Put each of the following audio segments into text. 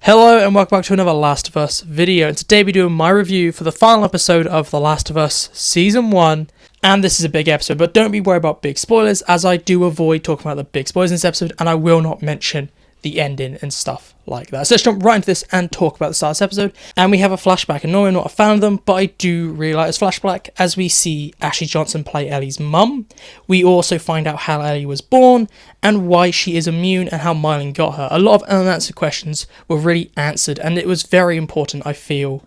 Hello and welcome back to another Last of Us video, and today we're doing my review for the final episode of The Last of Us Season 1, and this is a big episode, but don't be worried about big spoilers, as I do avoid talking about the big spoilers in this episode, and I will not mention the ending and stuff like that. So let's jump right into this and talk about the start of this episode. And we have a flashback, and no, I'm not a fan of them, but I do really like this flashback as we see Ashley Johnson play Ellie's mum. We also find out how Ellie was born and why she is immune and how Myelin got her. A lot of unanswered questions were really answered, and it was very important, I feel,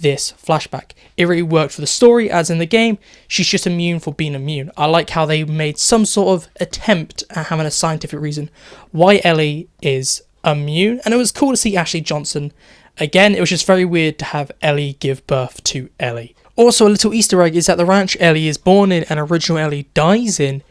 this flashback. It really worked for the story, as in the game, she's just immune for being immune. I like how they made some sort of attempt at having a scientific reason why Ellie is immune, and it was cool to see Ashley Johnson again. It was just very weird to have Ellie give birth to Ellie. Also, a little Easter egg is that the ranch Ellie is born in and original Ellie dies in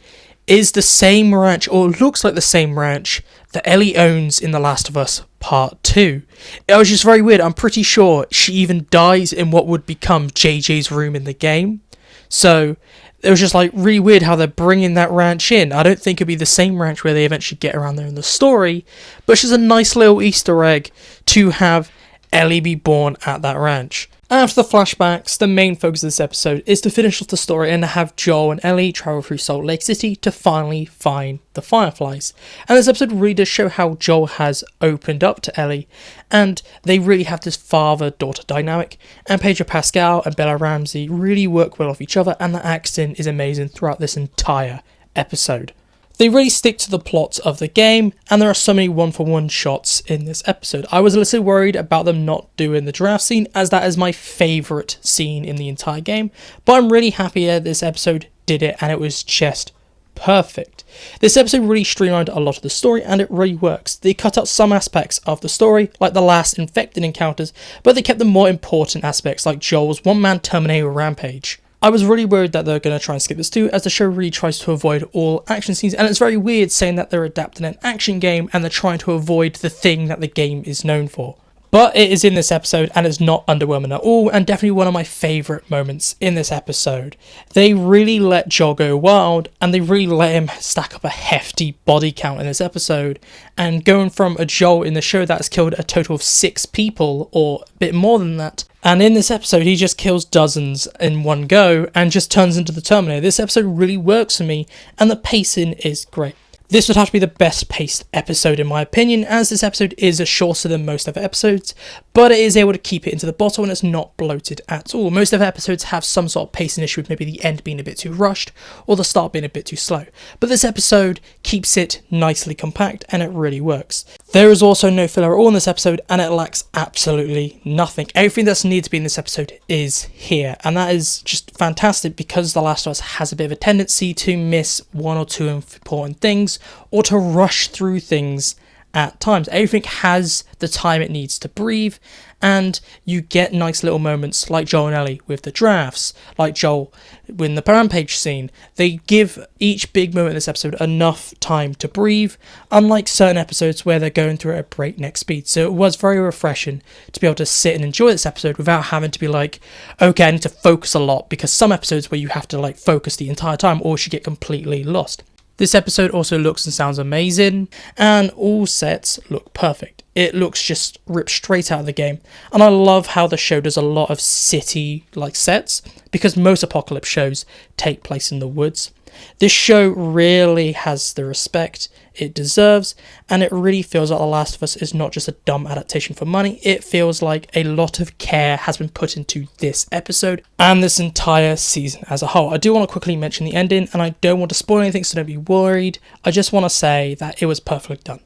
is the same ranch, or looks like the same ranch, that Ellie owns in The Last of Us Part 2. It was just very weird. I'm pretty sure she even dies in what would become JJ's room in the game. So it was just like really weird how they're bringing that ranch in. I don't think it'd be the same ranch where they eventually get around there in the story, but it's just a nice little Easter egg to have Ellie be born at that ranch. After the flashbacks, the main focus of this episode is to finish off the story and to have Joel and Ellie travel through Salt Lake City to finally find the Fireflies. And this episode really does show how Joel has opened up to Ellie, and they really have this father-daughter dynamic, and Pedro Pascal and Bella Ramsey really work well off each other, and the acting is amazing throughout this entire episode. They really stick to the plot of the game, and there are so many one-for-one shots in this episode. I was a little worried about them not doing the giraffe scene, as that is my favourite scene in the entire game, but I'm really happy that this episode did it, and it was just perfect. This episode really streamlined a lot of the story, and it really works. They cut out some aspects of the story, like the last infected encounters, but they kept the more important aspects, like Joel's one-man Terminator rampage. I was really worried that they're going to try and skip this too, as the show really tries to avoid all action scenes, and it's very weird saying that they're adapting an action game and they're trying to avoid the thing that the game is known for. But it is in this episode, and it's not underwhelming at all, and definitely one of my favourite moments in this episode. They really let Joel go wild, and they really let him stack up a hefty body count in this episode, and going from a Joel in the show that has killed a total of 6 people, or a bit more than that, and in this episode he just kills dozens in one go, and just turns into the Terminator. This episode really works for me, and the pacing is great. This would have to be the best paced episode in my opinion, as this episode is shorter than most other episodes, but it is able to keep it into the bottle and it's not bloated at all. Most other episodes have some sort of pacing issue with maybe the end being a bit too rushed or the start being a bit too slow, but this episode keeps it nicely compact and it really works. There is also no filler at all in this episode, and it lacks absolutely nothing. Everything that's needed to be in this episode is here, and that is just fantastic, because The Last of Us has a bit of a tendency to miss one or two important things, or to rush through things at times. Everything has the time it needs to breathe, and you get nice little moments like Joel and Ellie with the drafts, like Joel in the rampage scene. They give each big moment in this episode enough time to breathe, unlike certain episodes where they're going through at a breakneck speed. So it was very refreshing to be able to sit and enjoy this episode without having to be like, okay, I need to focus a lot, because some episodes where you have to like focus the entire time or you get completely lost. This episode also looks and sounds amazing, and all sets look perfect. It looks just ripped straight out of the game, and I love how the show does a lot of city-like sets, because most apocalypse shows take place in the woods. This show really has the respect it deserves, and it really feels like The Last of Us is not just a dumb adaptation for money. It feels like a lot of care has been put into this episode and this entire season as a whole. I do want to quickly mention the ending, and I don't want to spoil anything, so don't be worried. I just want to say that it was perfectly done.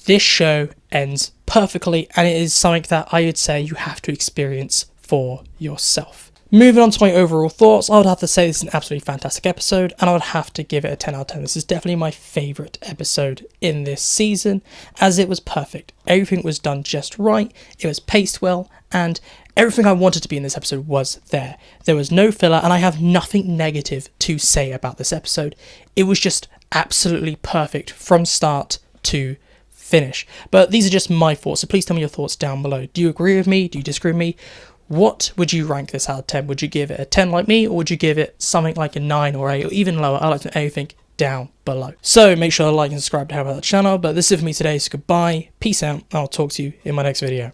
This show ends perfectly, and it is something that I would say you have to experience for yourself. Moving on to my overall thoughts, I would have to say this is an absolutely fantastic episode, and I would have to give it a 10 out of 10. This is definitely my favourite episode in this season, as it was perfect. Everything was done just right, it was paced well, and everything I wanted to be in this episode was there. There was no filler, and I have nothing negative to say about this episode. It was just absolutely perfect from start to finish. But these are just my thoughts, so please tell me your thoughts down below. Do you agree with me? Do you disagree with me? What would you rank this out of 10? Would you give it a 10 like me, or would you give it something like a 9 or 8, or even lower? I like to know everything down below. So make sure to like and subscribe to help out the channel. But this is it for me today, so goodbye, peace out, and I'll talk to you in my next video.